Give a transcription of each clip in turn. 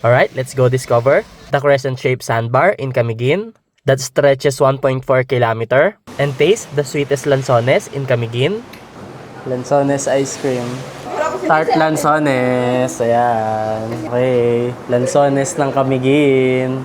Alright, let's go discover the crescent-shaped sandbar in Camiguin that stretches 1.4 kilometer and taste the sweetest lanzones in Camiguin. Lanzones ice cream. Tart lanzones. Ayan. Okay. Lanzones ng Camiguin.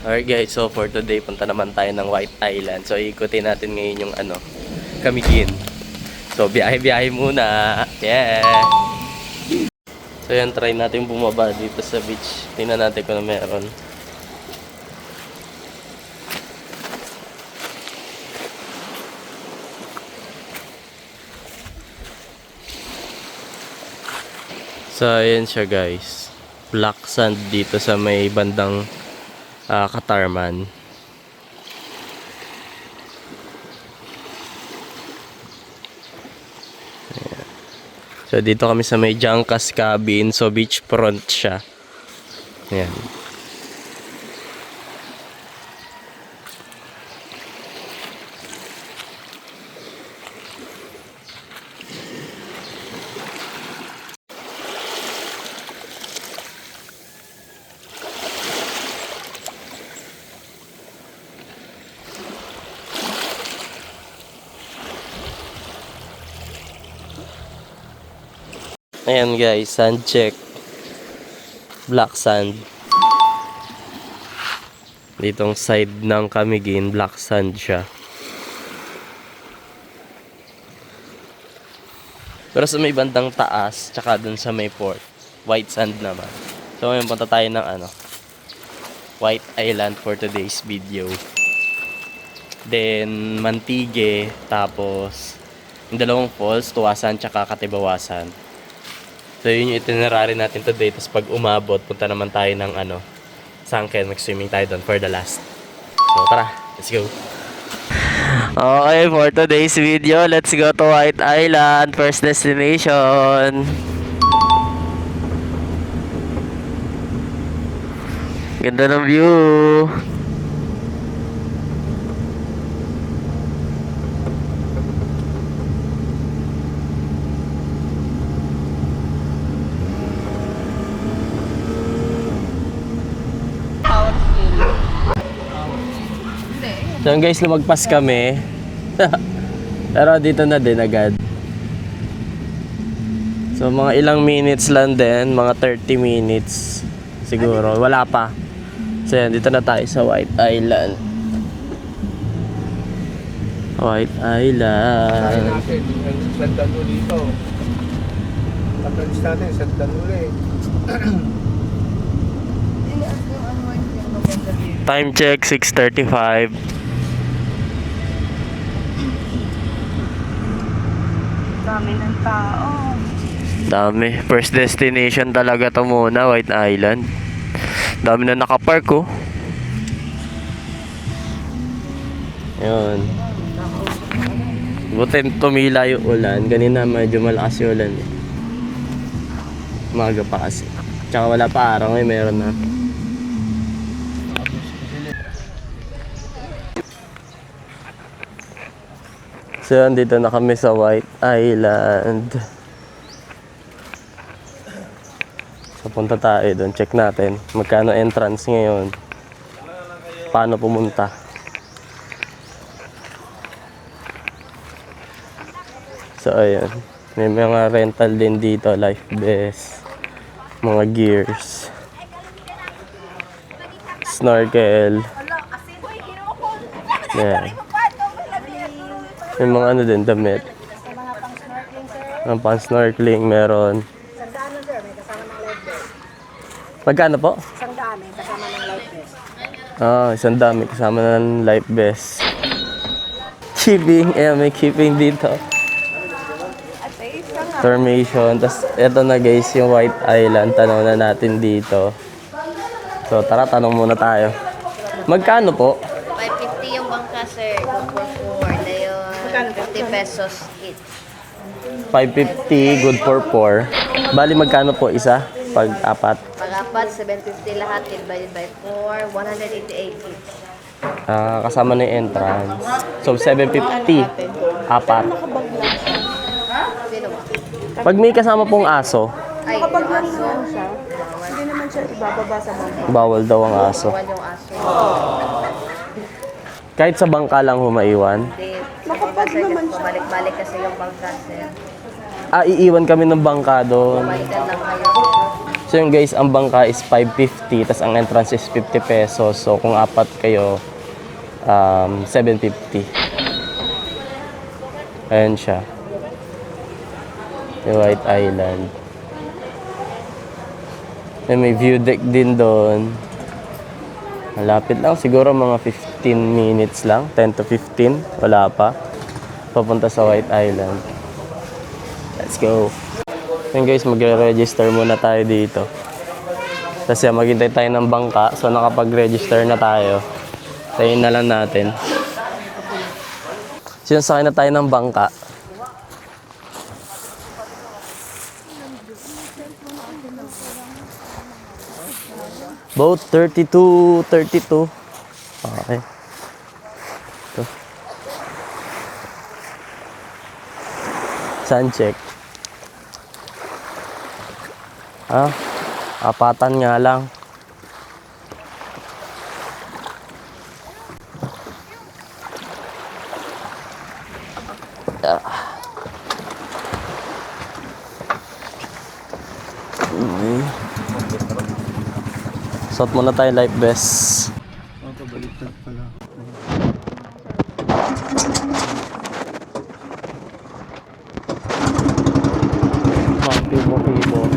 Alright guys, so for today, punta naman tayo ng White Island. So ikutin natin ngayon yung Camiguin. So biyahe-biyahe muna. Yeah! So yan, try natin bumaba dito sa beach. Tingnan natin kung ano meron. So ayan siya guys. Black sand dito sa may bandang Katarman. Ayan. So dito kami sa may Jangkas Cabin. So beachfront siya. Ayan. Ayan guys, sand check. Black sand. Ditong side ng Camiguin, black sand siya. Pero sa may bandang taas, tsaka dun sa may port, white sand naman. So ngayon punta tayo ng White Island for today's video. Then Mantigue, tapos yung dalawang falls, Tuwasan tsaka Katibawasan. So yun yung itinerary natin today. Tapos pag umabot, punta naman tayo ng Sunken. Mag-swimming tayo doon for the last. So tara, let's go. Okay, for today's video, let's go to White Island. First destination. Ganda ng view. So guys, lumagpas kami. Pero dito na din agad. So mga ilang minutes lang din, mga 30 minutes siguro. Wala pa. So yan, dito na tayo sa White Island. White Island. Sandan uli ito. Patalis natin, sandan uli. Time check, 6:35. Dami ng tao. Dami. First destination talaga to muna, White Island. Dami na nakapark oh. Ayun. Buti tumila yung ulan. Kanina medyo malakas yung ulan eh. Umaga pa kasi. Tsaka wala pa araw ngayon, meron na. So yun, dito na kami sa White Island. So punta tayo doon, check natin magkano entrance ngayon, paano pumunta. So ayun, may mga rental din dito, life vest, mga gears, snorkel. Yeah. May mga din, damit. Ang pang snorkeling meron. Sandaan sir, may kasama ng life vest. Magkano po? Sandaan, may kasama ng life vest. Isang dami kasama ng life vest. Keeping, may keeping dito. Formation. Tapos eto na guys, yung White Island. Tanaw na natin dito. So tara, tanong muna tayo. Magkano po? 550 yung bangka, sir. 4 na yun. 50 pesos each. 550, good for 4. Bali, magkano po isa? Pag apat? Pag-apat, 750 lahat. Divided by 4, 188 each. Kasama na yung entrance. So, 750. Apat. Sino ba? Pag may kasama pong aso, Ay, yung aso. Hindi naman siya ibababa sa bangka. bawal daw ang aso. Bawal yung aso. Kahit sa bangka lang humaiwan. Hindi. Nakapag naman siya. Pabalik-balik kasi yung bangka, sir. Iiwan kami ng bangka doon. Balikan lang kayo. So yung guys, ang bangka is 550, tas ang entrance is 50 pesos. So kung apat kayo, 750. Ayan siya. The White Island. May view deck din doon. Malapit lang, siguro mga 15 minutes lang, 10 to 15, wala pa. Papunta sa White Island. Let's go. Then guys, magre-register muna tayo dito. Kasi maghintay tayo ng bangka, so nakapag-register na tayo. Tayin na lang natin. Sinasakay na tayo ng bangka. Boat 32. Okay. Ito. Sun check. Apatan nga lang. Suot muna tayo life vest. Baliktad pala. Kibo.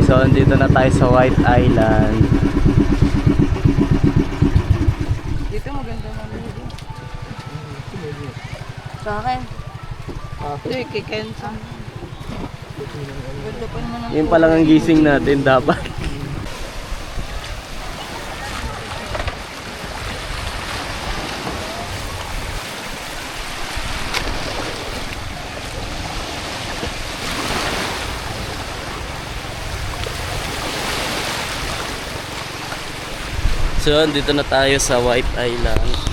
So, andito na tayo sa White Island. Dito maganda mamili. Sa akin. Ito, kay Kenson. Ganda pa naman ang Yun pa lang ang gising natin dapat. So, dito na tayo sa White Island.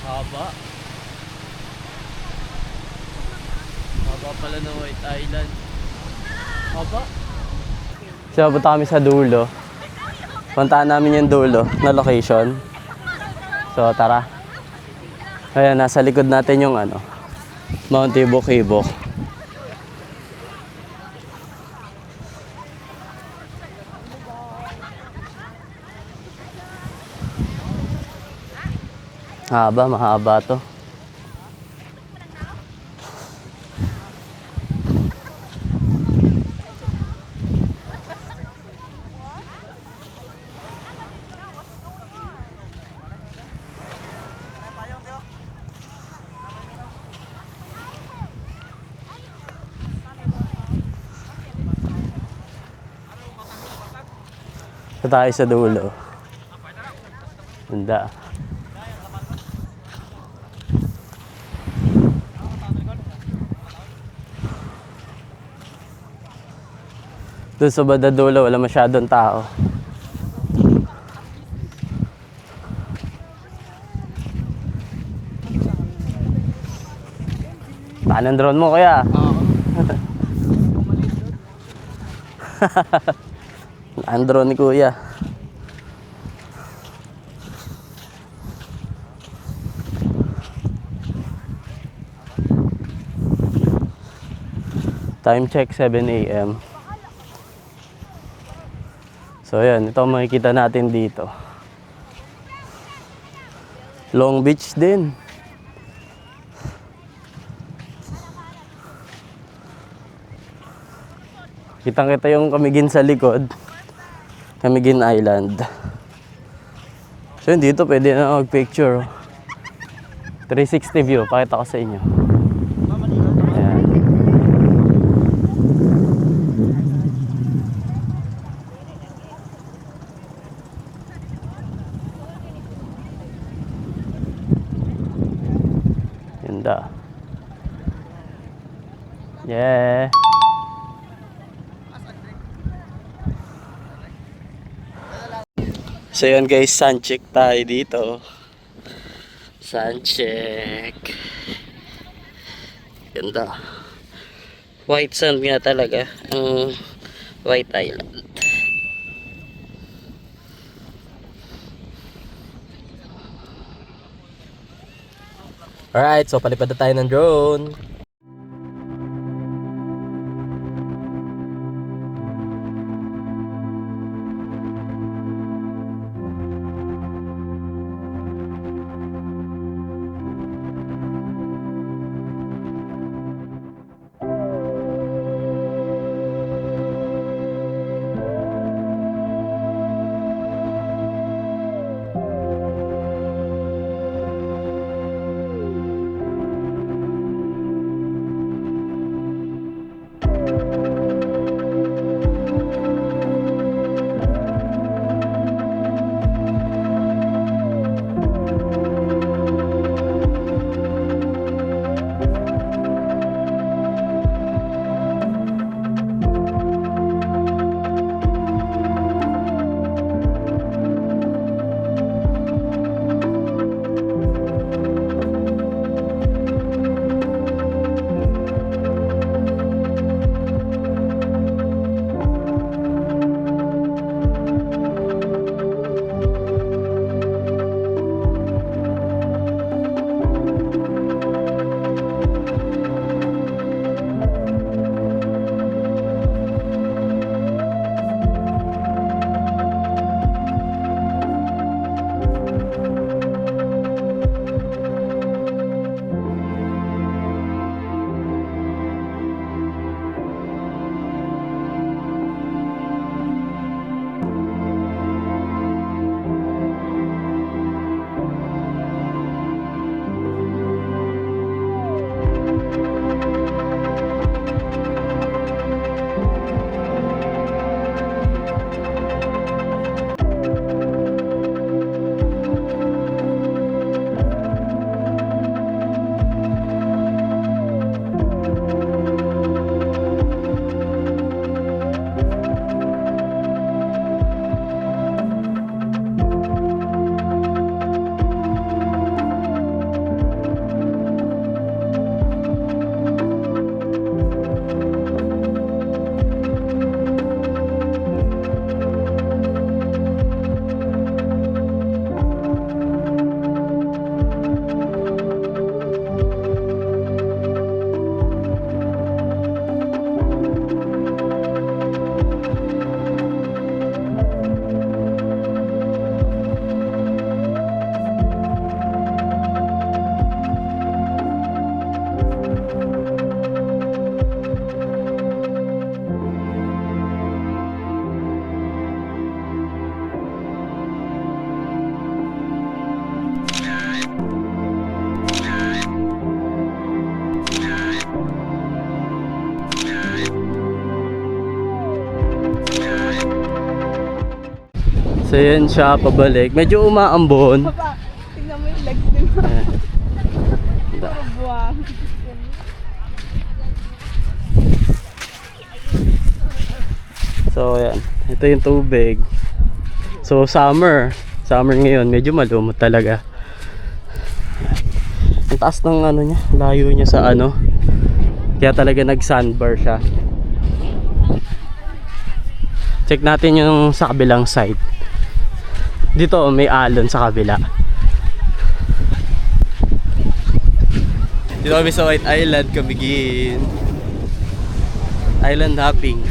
Haba. Haba pala ng White Island. Haba. So, punta kami sa dulo. Puntaan namin yung dulo na location. So, tara. Ayan, nasa likod natin yung ano, Mount Ibok-Ibok. Mahaba to. Ito tayo sa dulo. Ganda. Doon sa banda dulo, wala masyadong tao. Paano ang drone mo, kuya? Ang drone ni kuya. Time check 7 AM. So yan, ito ang makikita natin dito. Long Beach din. Kitang-kita yung Camiguin sa likod. Camiguin Island. So yun, dito pwede na mag-picture. 360 view, pakita ko sa inyo. Ayan. Ganda. Yeah. So yun guys, sun check tayo dito. Sun check. Ganda. White sand nga talaga ang White Island. Alright, so palipad na tayo ng drone. So yun siya, pabalik. Medyo umaambon. Papa, tingnan mo yung legs din mo. Ayan. Buwang. So ayan, ito yung tubig. So summer ngayon, medyo malumot talaga. Ang taas ng ano niya, layo niya sa ano. Kaya talaga nag-sandbar siya. Check natin yung sa kabilang side. Dito may alon sa kabila. Dito kami sa White Island, Camiguin. Island hopping.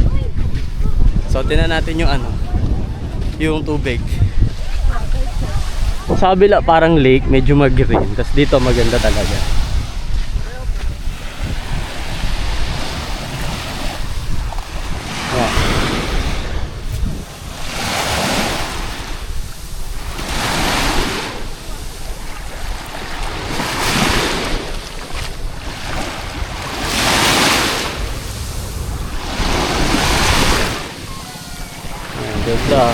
So tingnan natin yung ano, yung tubig. Sa kabila parang lake, medyo mag-green. Tapos dito maganda talaga. Yeah. Ayan, ganda.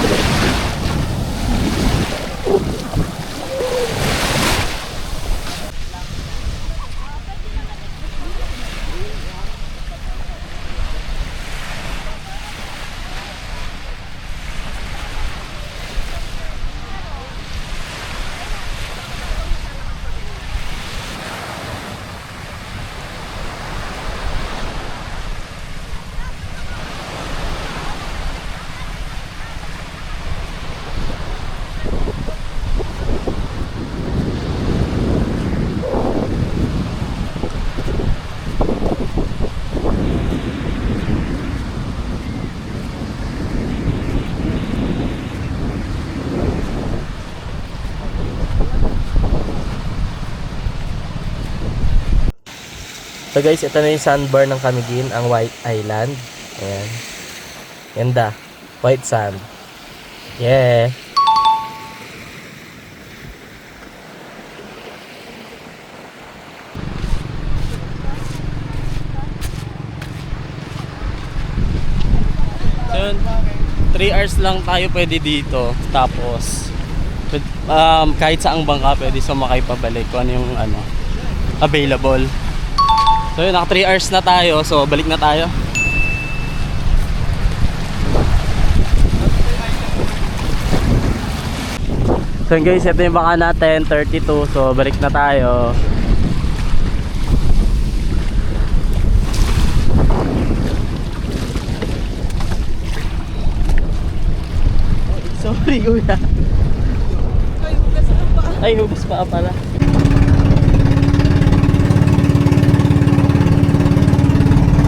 So guys, ito na yung sandbar ng Camiguin, ang White Island. Ayan. Ganda. White sand. Yeah. So yun, 3 hours lang tayo pwede dito. Tapos kahit saang bangka pwede sumakay pabalik kung ano yung ano available. So yun, naka 3 hours na tayo. So balik na tayo. So yun guys, ito yung baka natin 32. So balik na tayo. Sorry kuya. Ay, hugas pa pala.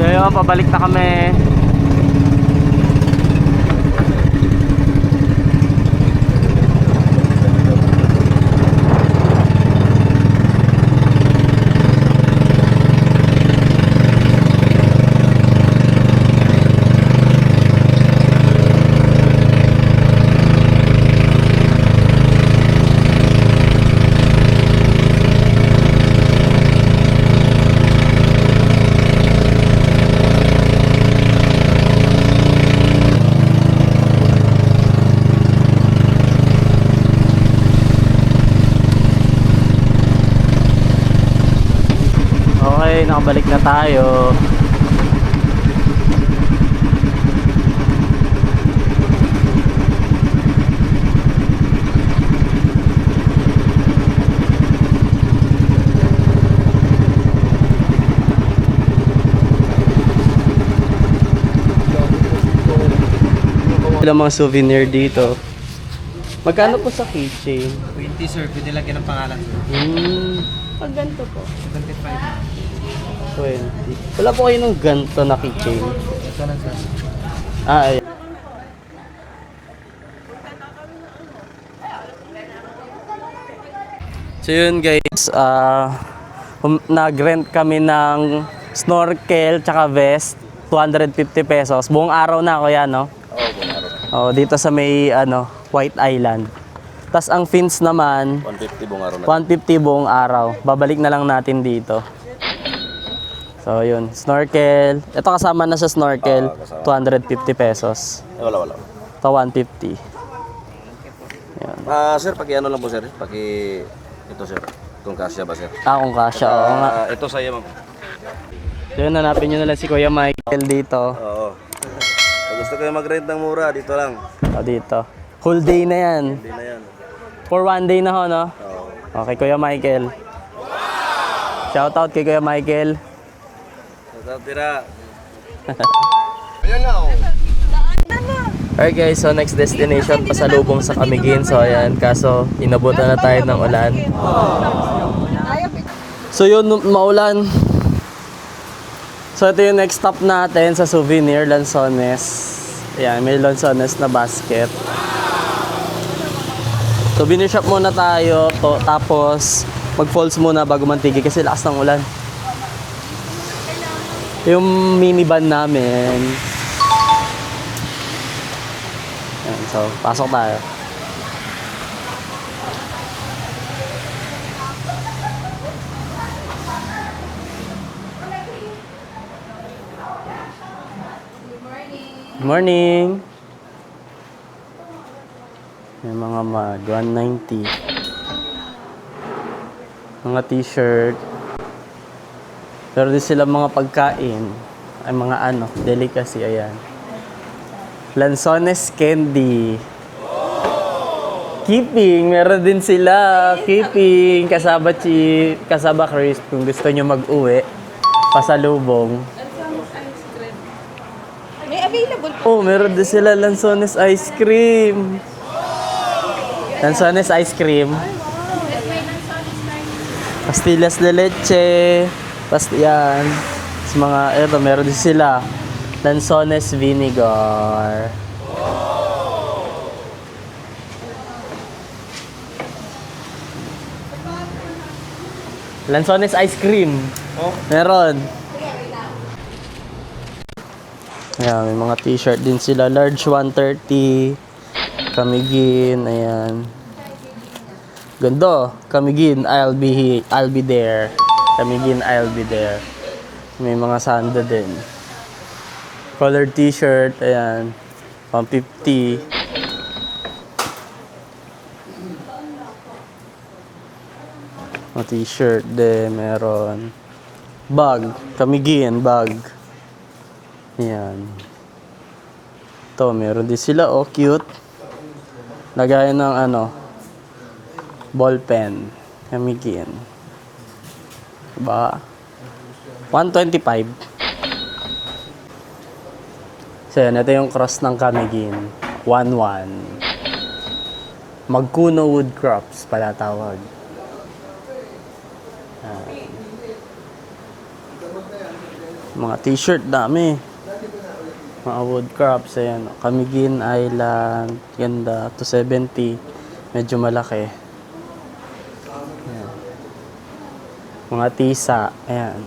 So yun, pabalik na kami. Okay, nakabalik na tayo. Ilang mga souvenir dito. Magkano po sa keychain? 20 sir, pwede lagyan ng pangalan. Pag ganito po. 25. 20. Wala po kayo ng ganito na keychain? Ito lang sir. Ah, ay. So yun guys, nag-rent kami ng snorkel tsaka vest, 250 pesos. Buong araw na kuya, no? Oo, buong araw. Oh, dito sa may White Island. Tas ang fins naman 150 buong araw na. 150 buong araw. Babalik na lang natin dito. So yun, snorkel. Ito kasama na sa snorkel, Kasama. 250 pesos. Wala. Ito 150. Sir, paki-ano lang po, sir. Ito, sir. Kung kasya ba, sir? Kung kasya, oo nga. Ito sa'yo, ma'am. So yun, hanapin nyo na lang si Kuya Michael dito. Oo. Pag gusto kayo mag-rent ng mura, dito lang. Dito. Whole day na yan. Hindi na yan. For one day na ho, no? Oo. Okay, Kuya Michael. Shoutout kay Kuya Michael. Sarap tira. Ayan na, oh. Alright guys, so next destination, pasalubong sa Camiguin. So ayan, kaso inabutan na tayo ng ulan. So yun, maulan. So ito yung next stop natin sa Souvenir Lanzones. Ayan, may Lanzones na basket. Souvenir shop muna tayo, tapos mag-falls muna bago mantigi kasi lakas ng ulan. Yung minivan namin. Ayan, so pasok tayo. Good morning. May mga mag 190. Mga t-shirt. Pero din sila mga pagkain. Ay mga ano, delicacy, ayan. Lanzones candy. Keeping, meron din sila. Keeping, kasaba crisp kung gusto nyo mag-uwi. Pasalubong. May available po. Oh, meron din sila Lanzones ice cream. Lanzones ice cream. Pastillas de leche. Yan. Sa mga, eto, meron din sila. Lanzones vinegar. Lanzones ice cream. Oh. Meron. Ayan, may mga t-shirt din sila. Large 130. Camiguin. Ayan. Ganda. Camiguin, I'll be there. Camiguin, I'll be there. May mga sando din. Colored t-shirt. Ayan. 150. Mga t-shirt din. Meron. Bag. Camiguin, bag. Ayan. Ito, meron din sila. Oh, cute. Lagayan ng ano, ball pen. Camiguin. Diba? 125. So, yan. Ito yung cross ng Camiguin. 1-1. Magkuno wood crops pala tawag. Ayan. Mga t-shirt, dami. Mga wood crops, ayan. Camiguin Island, ganda, 270. Medyo malaki. Ayan. Mga tisa, ayan.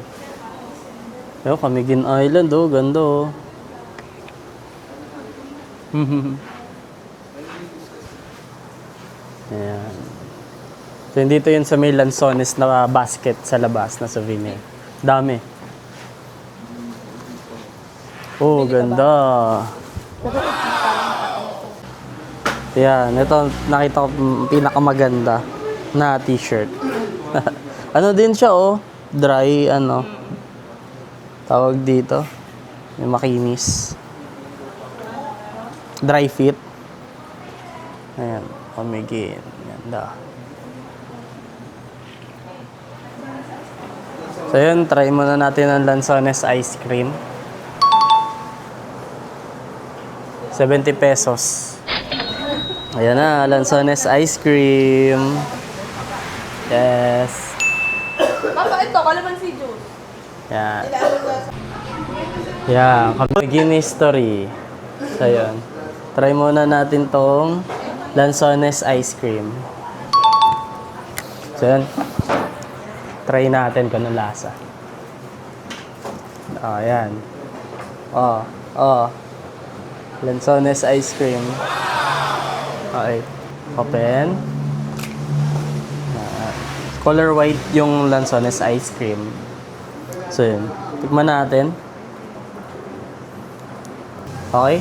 Ayan, Camiguin Island, oh, ganda, oh. Ayan. So, dito yun sa may Lanzones na basket sa labas na souvenir. Dami. Oh, ganda. Yan, ito nakita ko pinakamaganda na t-shirt. Ano din siya, oh. Dry, ano. Tawag dito. Yung makinis. Dry fit. Ayan, Camiguin. Ganda. So yun, try muna natin ang Lanzones ice cream. 70 pesos. Ayan na, Lanzones ice cream. Yes. Papa, ito, kalamansi juice. Yan. Yan, Camiguin history. So yun. Try muna natin tong Lanzones ice cream. So yun. Try natin kung anong lasa. Oh, yan. Oh. Lanzones ice cream. Okay. Open. Color white yung Lanzones ice cream. So yun. Tikman natin. Okay.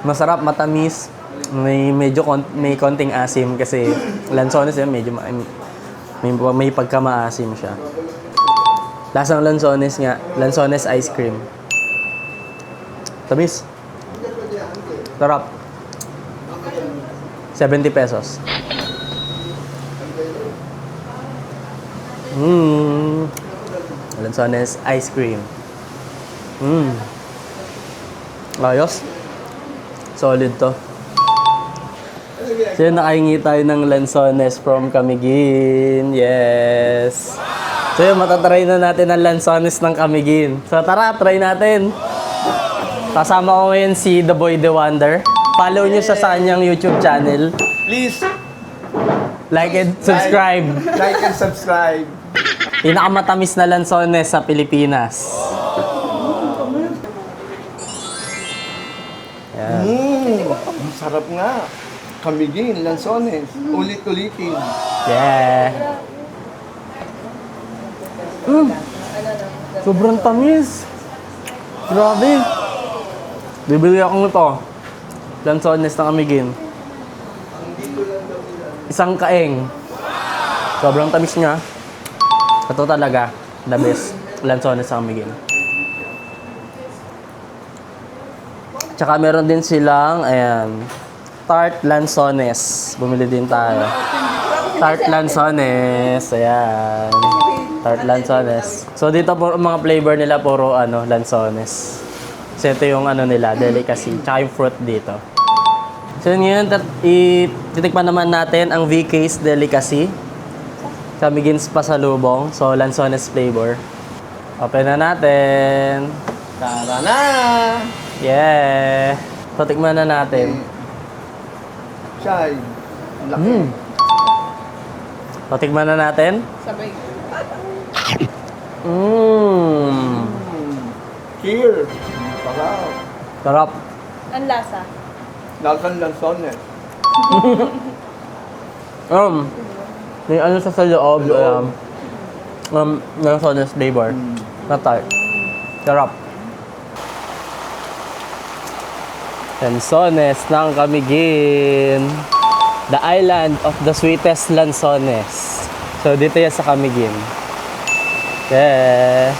Masarap, matamis. May konting asim kasi lansones yan, medyo may pagka-maasim siya. Lasang lansones nga, lansones ice cream. Tamis. Sarap. 70 pesos. Lansones ice cream. Ayos. Solid to. So yun, nakahingi tayo ng lansones from Camiguin. Yes. So yun, matatry na natin ang lansones ng Camiguin. So tara, try natin. Kasama ko ngayon si The Boy The Wonder. Follow nyo siya sa kanyang YouTube channel. Please, Like and subscribe. like and subscribe. Pinakamatamis na lansones sa Pilipinas. Ang sarap nga. Camiguin, lansones. Ulit-ulitin. Yeah. Sobrang tamis. Grabe. Bibili ako nito. Lansones ng Camiguin. Isang kaeng. Sobrang tamis niya. Ito talaga, the best lansones ng Camiguin. Tsaka meron din silang, ayan, tart lansones. Bumili din tayo. Tart lansones. Ayan. Tart lansones. So dito po mga flavor nila puro lansones. So ito yung nila, delicacy. Tsaka yung fruit dito. So ngayon, titikman naman natin ang VK's Delicacy. Camiguin's pasalubong. So lansones flavor. Open na natin. Tara na! Yeah! So tikman na natin. Chay. Laki. So tikman na natin. Sabay. Cheers. Sarap. Sarap. Ang lasa. Lasang lansones. May sa loob. Lansones flavor. Na tart. Sarap. Lansones ng Camiguin. The island of the sweetest lansones. So, dito yan sa Camiguin. Yeah.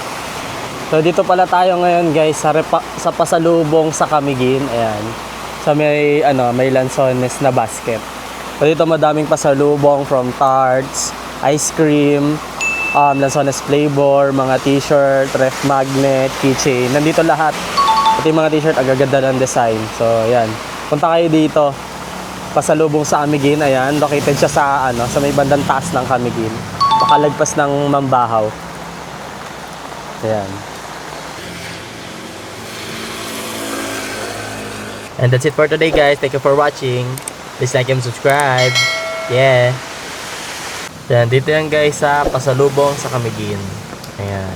So, dito pala tayo ngayon, guys, sa pasalubong sa Camiguin. Ayan. So, may lansones na basket. So, dito madaming pasalubong from tarts, ice cream, lansones flavor, mga t-shirt, ref magnet, keychain. Nandito lahat. Ito yung mga t-shirt, agaganda ng design. So, ayan. Punta kayo dito. Pasalubong sa Camiguin. Ayan. Located siya sa may bandang taas ng Camiguin. Pakalagpas ng Mambahaw. Ayan. And that's it for today, guys. Thank you for watching. Please like and subscribe. Yeah. Ayan. Dito yan, guys, sa pasalubong sa Camiguin. Ayan.